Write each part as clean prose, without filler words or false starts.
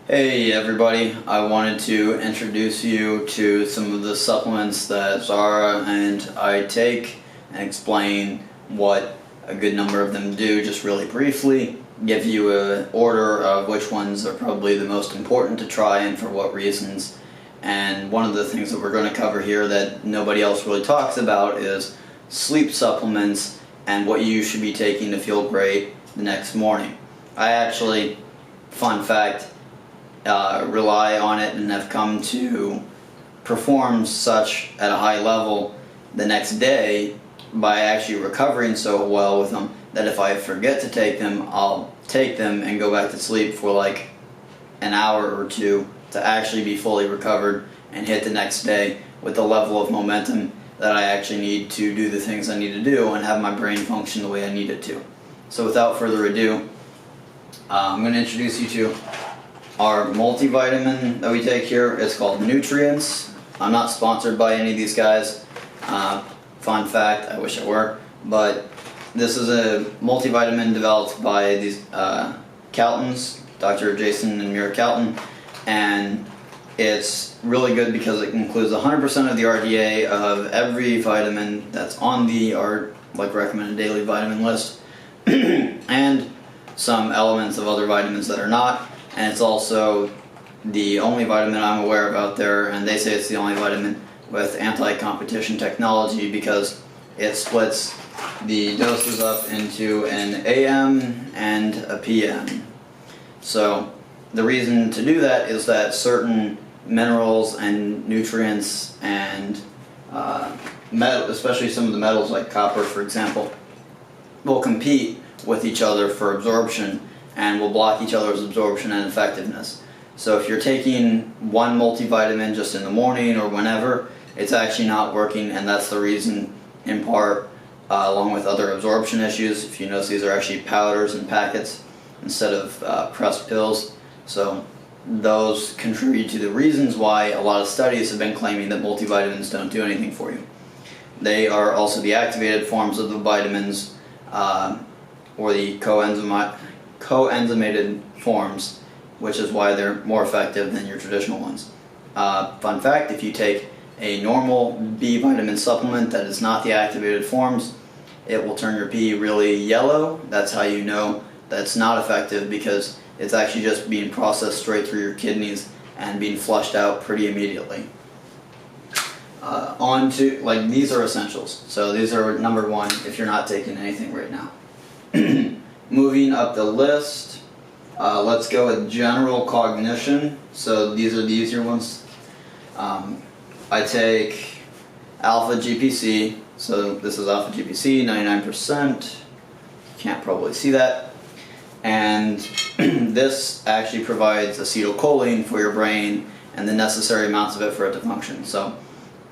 Hey everybody, I wanted to introduce you to some of the supplements that Zara and I take and explain what a good number of them do just really briefly, give you an order of which ones are probably the most important to try and for what reasons. And one of the things that we're going to cover here that nobody else really talks about is sleep supplements and what you should be taking to feel great the next morning. I actually, fun fact, rely on it and have come to perform such at a high level the next day by actually recovering so well with them that if I forget to take them, I'll take them and go back to sleep for like an hour or two to actually be fully recovered and hit the next day with the level of momentum that I actually need to do the things I need to do and have my brain function the way I need it to. So without further ado, I'm going to introduce you to our multivitamin that we take here. It's called Nutrients. I'm not sponsored by any of these guys. Fun fact, I wish I were. But this is a multivitamin developed by these Caltons, Dr. Jason and Mira Calton. And it's really good because it includes 100% of the RDA of every vitamin that's on the recommended daily vitamin list. And some elements of other vitamins that are not. And it's also the only vitamin I'm aware of out there, and they say it's the only vitamin with anti-competition technology because it splits the doses up into an AM and a PM. So the reason to do that is that certain minerals and nutrients and especially some of the metals like copper, for example, will compete with each other for absorption and will block each other's absorption and effectiveness. So if you're taking one multivitamin just in the morning or whenever, it's actually not working, and that's the reason, in part, along with other absorption issues. If you notice, these are actually powders and packets instead of pressed pills. So those contribute to the reasons why a lot of studies have been claiming that multivitamins don't do anything for you. They are also the activated forms of the vitamins, or the coenzymated forms, which is why they're more effective than your traditional ones. Fun fact, if you take a normal B vitamin supplement that is not the activated forms, it will turn your pee really yellow. That's how you know that's not effective, because it's actually just being processed straight through your kidneys and being flushed out pretty immediately. These are essentials. So these are number one if you're not taking anything right now. Moving up the list, let's go with general cognition. So these are the easier ones. I take alpha GPC. So this is alpha GPC, 99%. You can't probably see that. And this actually provides acetylcholine for your brain and the necessary amounts of it for it to function. So,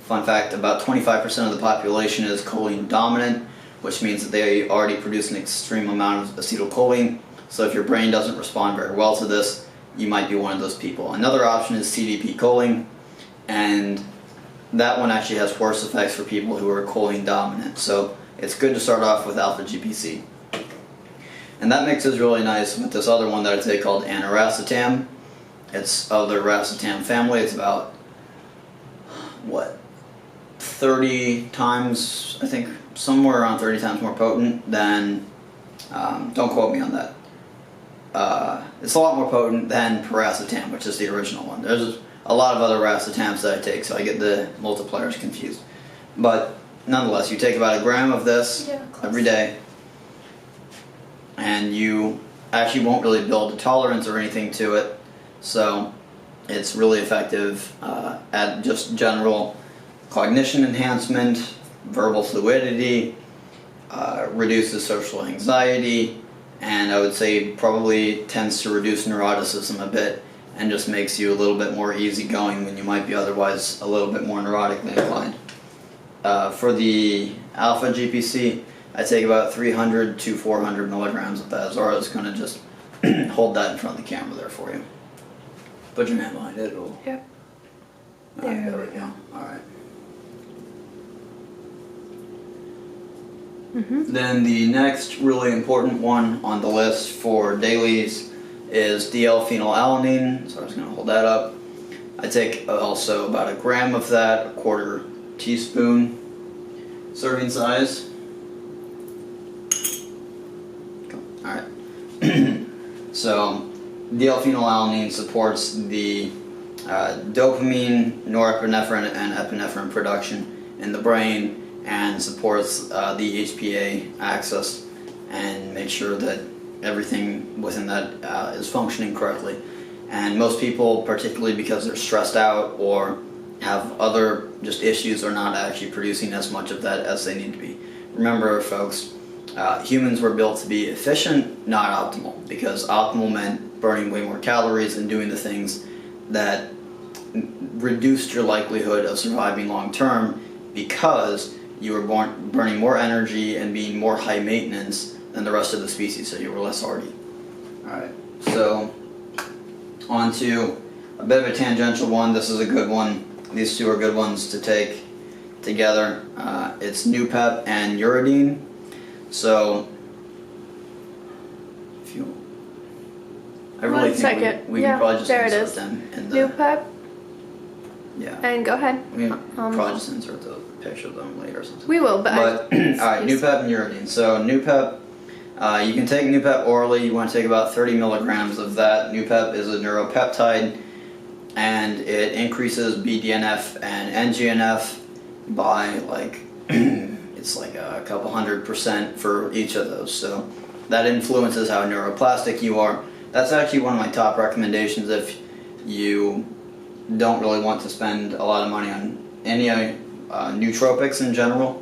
fun fact, about 25% of the population is choline dominant, which means that they already produce an extreme amount of acetylcholine. So if your brain doesn't respond very well to this, you might be one of those people. Another option is CDP choline, and that one actually has worse effects for people who are choline dominant. So it's good to start off with alpha GPC. And that mixes really nice with this other one that I take called aniracetam. It's of the racetam family. It's about, 30 times, I think, somewhere around 30 times more potent than, don't quote me on that. It's a lot more potent than piracetam, which is the original one. There's a lot of other racetams that I take, so I get the multipliers confused. But nonetheless, you take about a gram of this every day, and you actually won't really build a tolerance or anything to it, so it's really effective at just general cognition enhancement, verbal fluidity, reduces social anxiety, and I would say probably tends to reduce neuroticism a bit and just makes you a little bit more easygoing when you might be otherwise a little bit more neurotically inclined. For the alpha GPC, I take about 300 to 400 milligrams of that. Zara's going to just hold that in front of the camera there for you. Put your hand behind it. Yep. There we go. Alright. Then the next really important one on the list for dailies is L-phenylalanine, so I'm just going to hold that up. I take also about a gram of that, a quarter teaspoon serving size. Alright. So, L-phenylalanine supports the dopamine, norepinephrine, and epinephrine production in the brain and supports the HPA axis and makes sure that everything within that is functioning correctly. And most people, particularly because they're stressed out or have other just issues, are not actually producing as much of that as they need to be. Remember, folks, humans were built to be efficient, not optimal, because optimal meant burning way more calories and doing the things that reduced your likelihood of surviving long term because you were burning more energy and being more high maintenance than the rest of the species, so you were less hardy. Alright, so on to a bit of a tangential one. This is a good one. These two are good ones to take together. It's Nupep and Uridine. So, if you, I really think we can probably just insert them in the Nupep. Yeah. And go ahead. We can probably just insert the picture of them later or something. We will, but alright, Nupep and Uridine. So Nupep, you can take Nupep orally. You want to take about 30 milligrams of that. Nupep is a neuropeptide, and it increases BDNF and NGNF by like it's like a couple 100% for each of those. So that influences how neuroplastic you are. That's actually one of my top recommendations if you don't really want to spend a lot of money on any nootropics in general.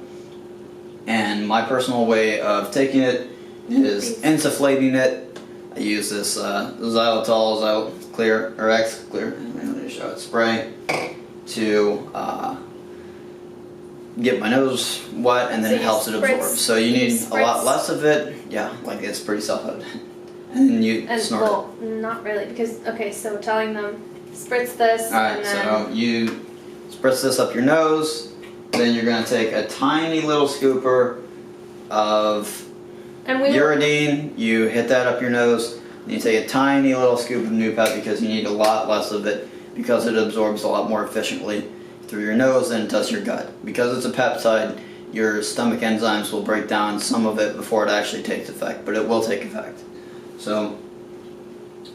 And my personal way of taking it is insufflating it. I use this xylitol, Xyclear, or X-Clear, spray to get my nose wet, and then it helps it absorb. So you need a lot less of it. Yeah, like it's pretty self-evident. And you snort it. Well, not really, because, okay, so telling them, spritz this, Alright, so you spritz this up your nose, then you're going to take a tiny little scooper of Uridine, you hit that up your nose, and you take a tiny little scoop of Nupep because you need a lot less of it because it absorbs a lot more efficiently through your nose than it does your gut. Because it's a peptide, your stomach enzymes will break down some of it before it actually takes effect, but it will take effect. So,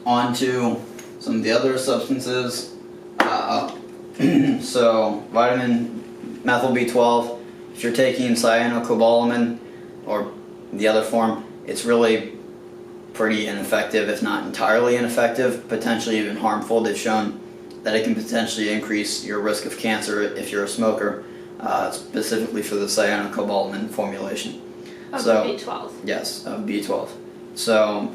on to some of the other substances. So, vitamin methyl B12, if you're taking cyanocobalamin, or the other form, it's really pretty ineffective, if not entirely ineffective, potentially even harmful. They've shown that it can potentially increase your risk of cancer if you're a smoker, specifically for the cyanocobalamin formulation. Of B12. Yes, of B12. So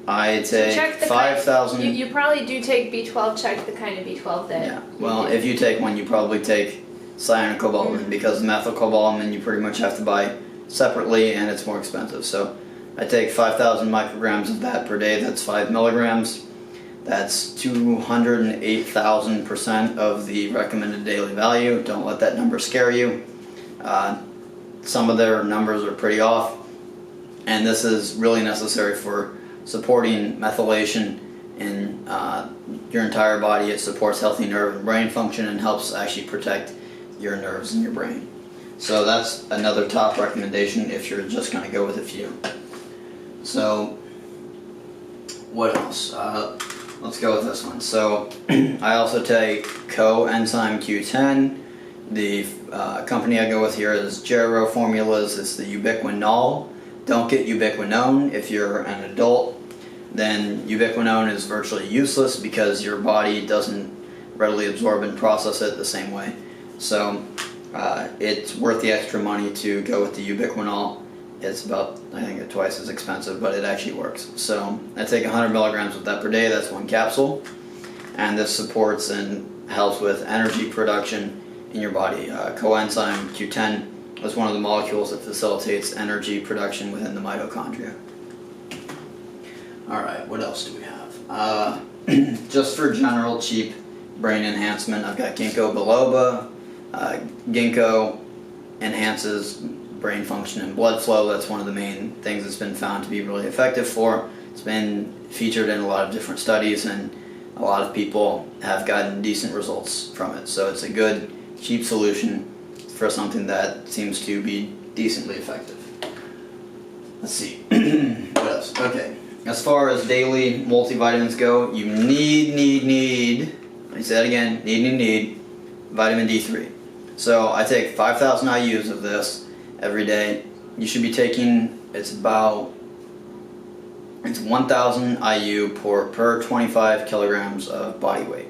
I take 5,000. You probably do take B12. Check the kind of B12 that. Yeah. Well, if you take one, you probably take cyanocobalamin because methylcobalamin you pretty much have to buy separately, and it's more expensive. So I take 5,000 micrograms of that per day. That's 5 milligrams. That's 208,000% of the recommended daily value. Don't let that number scare you. Some of their numbers are pretty off, and this is really necessary for supporting methylation in your entire body. It supports healthy nerve and brain function and helps actually protect your nerves in your brain. So that's another top recommendation if you're just going to go with a few. So what else? Let's go with this one. So I also take coenzyme Q10. The company I go with here is Gero Formulas. It's the ubiquinol. Don't get ubiquinone. If you're an adult, then ubiquinone is virtually useless because your body doesn't readily absorb and process it the same way. So it's worth the extra money to go with the ubiquinol. It's about, I think, twice as expensive, but it actually works. So I take 100 milligrams of that per day. That's one capsule. And this supports and helps with energy production in your body. Coenzyme Q10 is one of the molecules that facilitates energy production within the mitochondria. Alright, what else do we have? Just for general cheap brain enhancement, I've got ginkgo biloba. Ginkgo enhances brain function and blood flow. That's one of the main things it's been found to be really effective for. It's been featured in a lot of different studies, and a lot of people have gotten decent results from it. So it's a good, cheap solution for something that seems to be decently effective. Let's see. What else? Okay. As far as daily multivitamins go, you need, let me say that again, need vitamin D3. So I take 5,000 IUs of this every day. You should be taking, it's 1,000 IU per 25 kilograms of body weight.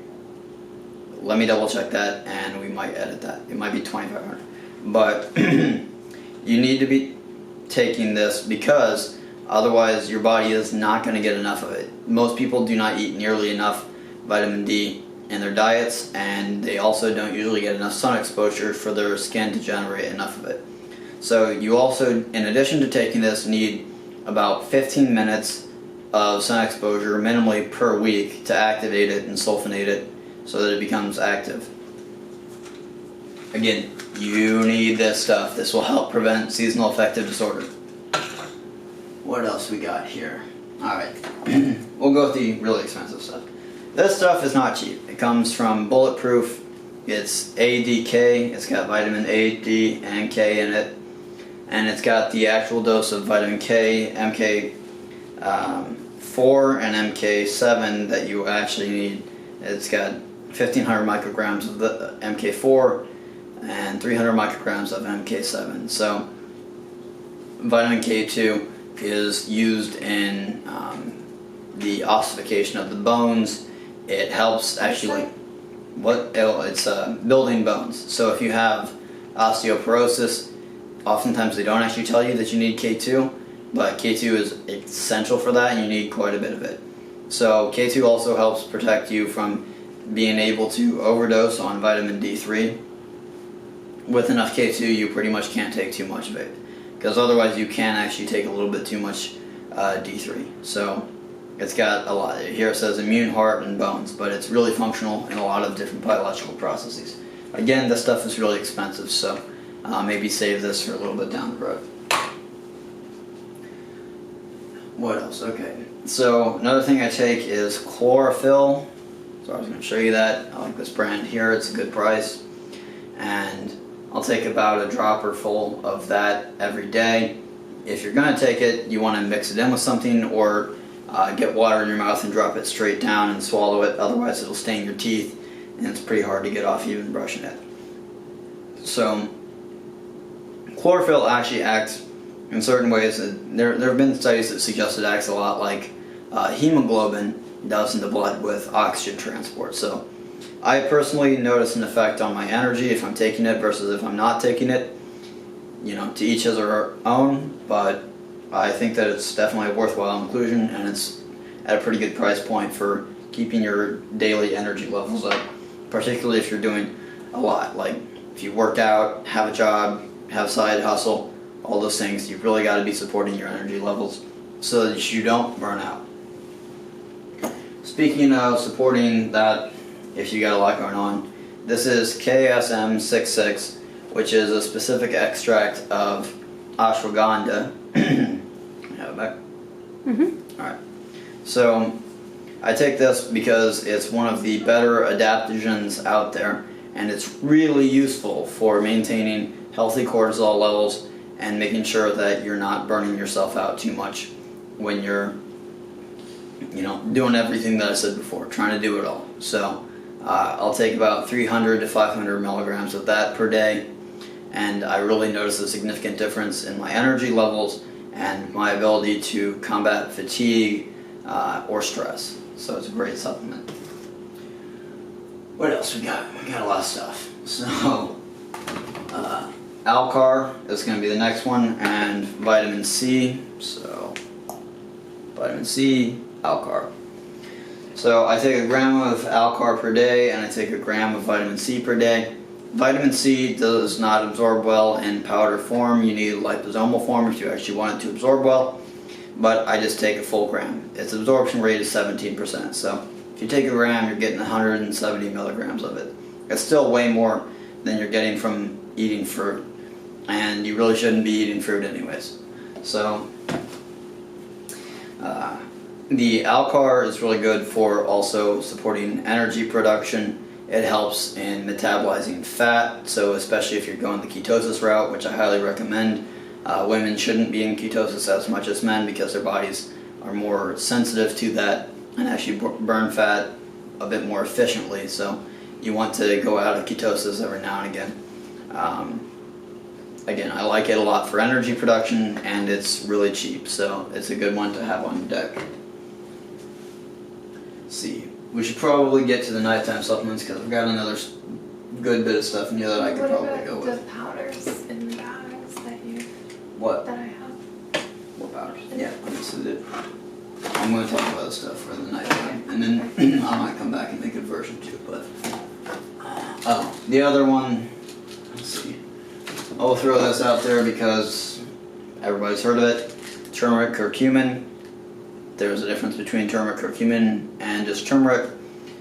Let me double check that, and we might edit that. It might be 2,500. But you need to be taking this because otherwise your body is not going to get enough of it. Most people do not eat nearly enough vitamin D in their diets, and they also don't usually get enough sun exposure for their skin to generate enough of it. So you also, in addition to taking this, need about 15 minutes of sun exposure minimally per week to activate it and sulfonate it so that it becomes active. Again, you need this stuff. This will help prevent seasonal affective disorder. What else we got here? Alright, we'll go with the really expensive stuff. This stuff is not cheap. It comes from Bulletproof. It's ADK. It's got vitamin A, D, and K in it. And it's got the actual dose of vitamin K, MK4 and MK7 that you actually need. It's got 1,500 micrograms of the MK4 and 300 micrograms of MK7. So vitamin K2 is used in the ossification of the bones. It helps actually, it's building bones. So if you have osteoporosis, oftentimes they don't actually tell you that you need K2, but K2 is essential for that, and you need quite a bit of it. So K2 also helps protect you from being able to overdose on vitamin D3. With enough K2, you pretty much can't take too much of it, because otherwise you can actually take a little bit too much D3. So it's got a lot. Here it says immune, heart, and bones, but it's really functional in a lot of different biological processes. Again, this stuff is really expensive, so maybe save this for a little bit down the road. What else? Okay. So another thing I take is chlorophyll. So I was going to show you that. I like this brand here. It's a good price. And I'll take about a dropper full of that every day. If you're going to take it, you want to mix it in with something, or get water in your mouth and drop it straight down and swallow it. Otherwise it'll stain your teeth, and it's pretty hard to get off even brushing it. So chlorophyll actually acts in certain ways. There have been studies that suggest it acts a lot like hemoglobin does in the blood with oxygen transport. So I personally notice an effect on my energy if I'm taking it versus if I'm not taking it. You know, to each his or her own, but I think that it's definitely a worthwhile inclusion, and it's at a pretty good price point for keeping your daily energy levels up, particularly if you're doing a lot. Like if you work out, have a job, have a side hustle, all those things, you've really got to be supporting your energy levels so that you don't burn out. Speaking of supporting that, if you got a lot going on, this is KSM66, which is a specific extract of ashwagandha. Have it back? Mm-hmm. Alright. So I take this because it's one of the better adaptogens out there, and it's really useful for maintaining healthy cortisol levels and making sure that you're not burning yourself out too much when you're, you know, doing everything that I said before, trying to do it all. So I'll take about 300 to 500 milligrams of that per day, and I really notice a significant difference in my energy levels and my ability to combat fatigue or stress. So it's a great supplement. What else we got? We got a lot of stuff. So Alcar is going to be the next one, and vitamin C. So vitamin C, Alcar. So I take a gram of Alcar per day, and I take a gram of vitamin C per day. Vitamin C does not absorb well in powder form. You need liposomal form if you actually want it to absorb well, but I just take a full gram. Its absorption rate is 17%, so if you take a gram, you're getting 170 milligrams of it. It's still way more than you're getting from eating fruit, and you really shouldn't be eating fruit anyways. So The Alcar is really good for also supporting energy production. It helps in metabolizing fat, so especially if you're going the ketosis route, which I highly recommend. Women shouldn't be in ketosis as much as men because their bodies are more sensitive to that and actually burn fat a bit more efficiently. So you want to go out of ketosis every now and again. Again, I like it a lot for energy production, and it's really cheap, so it's a good one to have on deck. Let's see, we should probably get to the nighttime supplements because I've got another good bit of stuff in here that I could probably go with. What about the powders in the bags that I have? What powders? Yeah, this is it. I'm going to talk about the stuff for the nighttime, and then I might come back and make a version too. But the other one, let's see. I'll throw this out there because everybody's heard of it. Turmeric, curcumin. There's a difference between turmeric, curcumin, and just turmeric.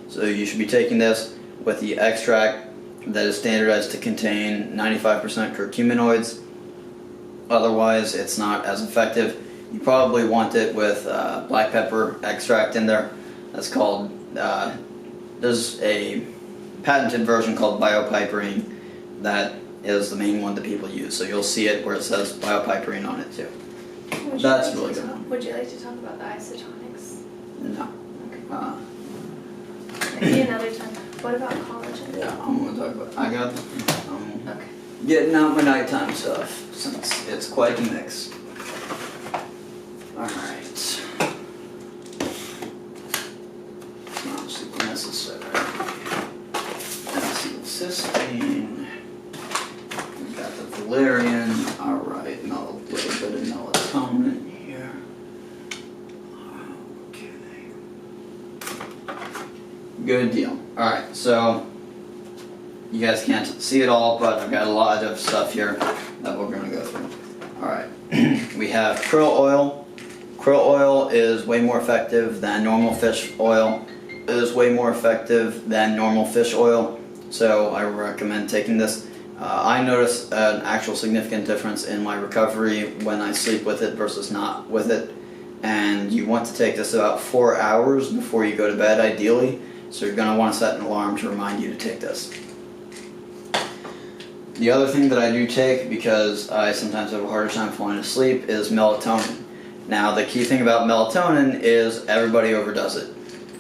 So you should be taking this with the extract that is standardized to contain 95% curcuminoids. Otherwise, it's not as effective. You probably want it with black pepper extract in there. That's called, there's a patented version called biopiperine that is the main one that people use. So you'll see it where it says biopiperine on it too. That's really good. Would you like to talk about the isotonics? No. Okay. Maybe another time. What about collagen? Yeah, I'm going to talk about, I got Okay. getting out my nighttime stuff since it's quite a mix. Alright. Not super necessary. Acetylcysteine. We got the Valerian. Alright, a little bit of melatonin here. Okay. Good deal. Alright, so you guys can't see it all, but I've got a lot of stuff here that we're going to go through. Alright, we have krill oil. Krill oil is way more effective than normal fish oil. It is way more effective than normal fish oil, so I recommend taking this. I notice an actual significant difference in my recovery when I sleep with it versus not with it. And you want to take this about 4 hours before you go to bed, ideally. So you're going to want to set an alarm to remind you to take this. The other thing that I do take, because I sometimes have a harder time falling asleep, is melatonin. Now, the key thing about melatonin is everybody overdoes it.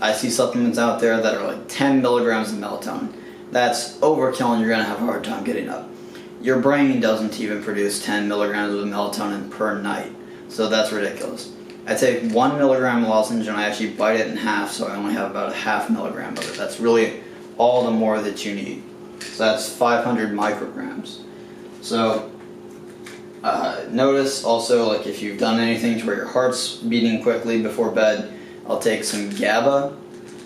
I see supplements out there that are like 10 milligrams of melatonin. That's overkill and you're going to have a hard time getting up. Your brain doesn't even produce 10 milligrams of melatonin per night, so that's ridiculous. I take 1 milligram lozenge and I actually bite it in half, so I only have about a half milligram of it. That's really all the more that you need. So that's 500 micrograms. So notice also, like if you've done anything to where your heart's beating quickly before bed, I'll take some Gaba.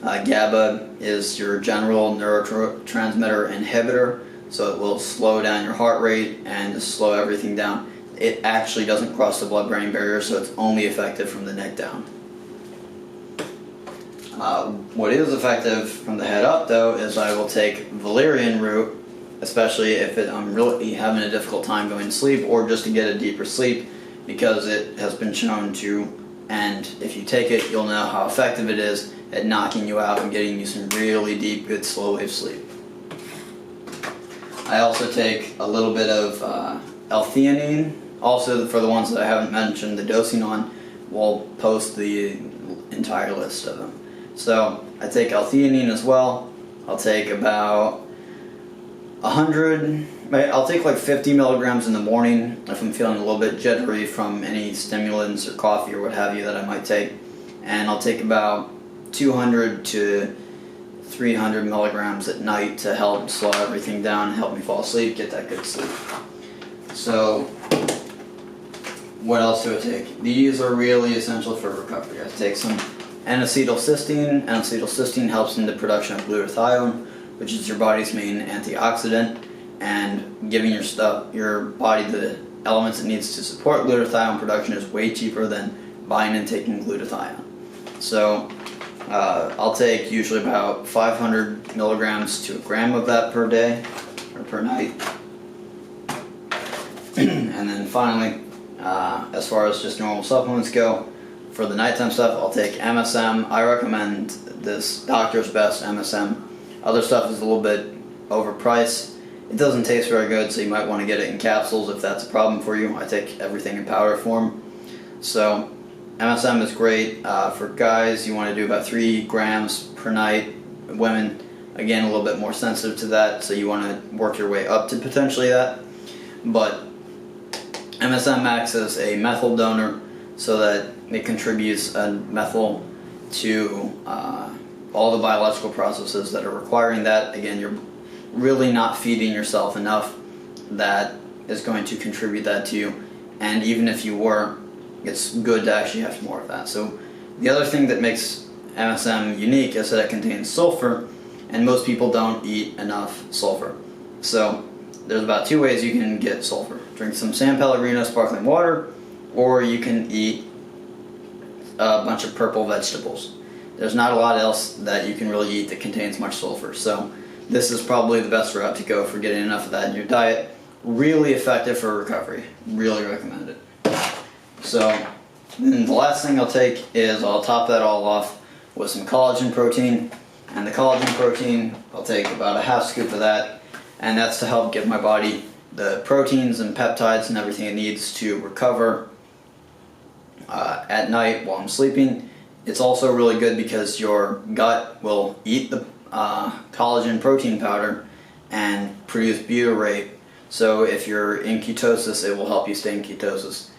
Gaba is your general neurotransmitter inhibitor, so it will slow down your heart rate and slow everything down. It actually doesn't cross the blood-brain barrier, so it's only effective from the neck down. What is effective from the head up, though, is I will take Valerian Root, especially if I'm really having a difficult time going to sleep or just to get a deeper sleep, because it has been shown to, and if you take it, you'll know how effective it is at knocking you out and getting you some really deep, good slow wave sleep. I also take a little bit of L-theanine, also for the ones that I haven't mentioned the dosing on. We'll post the entire list of them. So I take L-theanine as well. I'll take about 100, I'll take like 50 milligrams in the morning if I'm feeling a little bit jittery from any stimulants or coffee or what have you that I might take. And I'll take about 200 to 300 milligrams at night to help slow everything down and help me fall asleep, get that good sleep. So what else do I take? These are really essential for recovery. I take some N-acetylcysteine. N-acetylcysteine helps in the production of glutathione, which is your body's main antioxidant, and giving your body the elements it needs to support glutathione production is way cheaper than buying and taking glutathione. So I'll take usually about 500 milligrams to a gram of that per day or per night. And then finally, as far as just normal supplements go, for the nighttime stuff, I'll take MSM. I recommend this Doctor's Best MSM. Other stuff is a little bit overpriced. It doesn't taste very good, so you might want to get it in capsules if that's a problem for you. I take everything in powder form. So MSM is great. For guys, you want to do about 3 grams per night. Women, again, a little bit more sensitive to that, so you want to work your way up to potentially that. But MSM acts as a methyl donor, so that it contributes a methyl to all the biological processes that are requiring that. Again, you're really not feeding yourself enough that is going to contribute that to you. And even if you were, it's good to actually have more of that. So the other thing that makes MSM unique is that it contains sulfur, and most people don't eat enough sulfur. So there's about 2 ways you can get sulfur. Drink some San Pellegrino sparkling water, or you can eat a bunch of purple vegetables. There's not a lot else that you can really eat that contains much sulfur. So this is probably the best route to go for getting enough of that in your diet. Really effective for recovery. Really recommend it. So then the last thing I'll take is I'll top that all off with some collagen protein. And the collagen protein, I'll take about a half scoop of that. And that's to help give my body the proteins and peptides and everything it needs to recover at night while I'm sleeping. It's also really good because your gut will eat the collagen protein powder and produce butyrate. So if you're in ketosis, it will help you stay in ketosis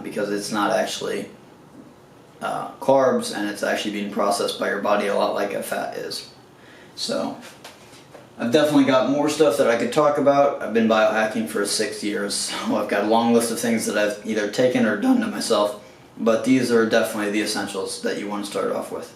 because it's not actually carbs, and it's actually being processed by your body a lot like a fat is. So I've definitely got more stuff that I could talk about. I've been biohacking for 6 years, so I've got a long list of things that I've either taken or done to myself, but these are definitely the essentials that you want to start off with.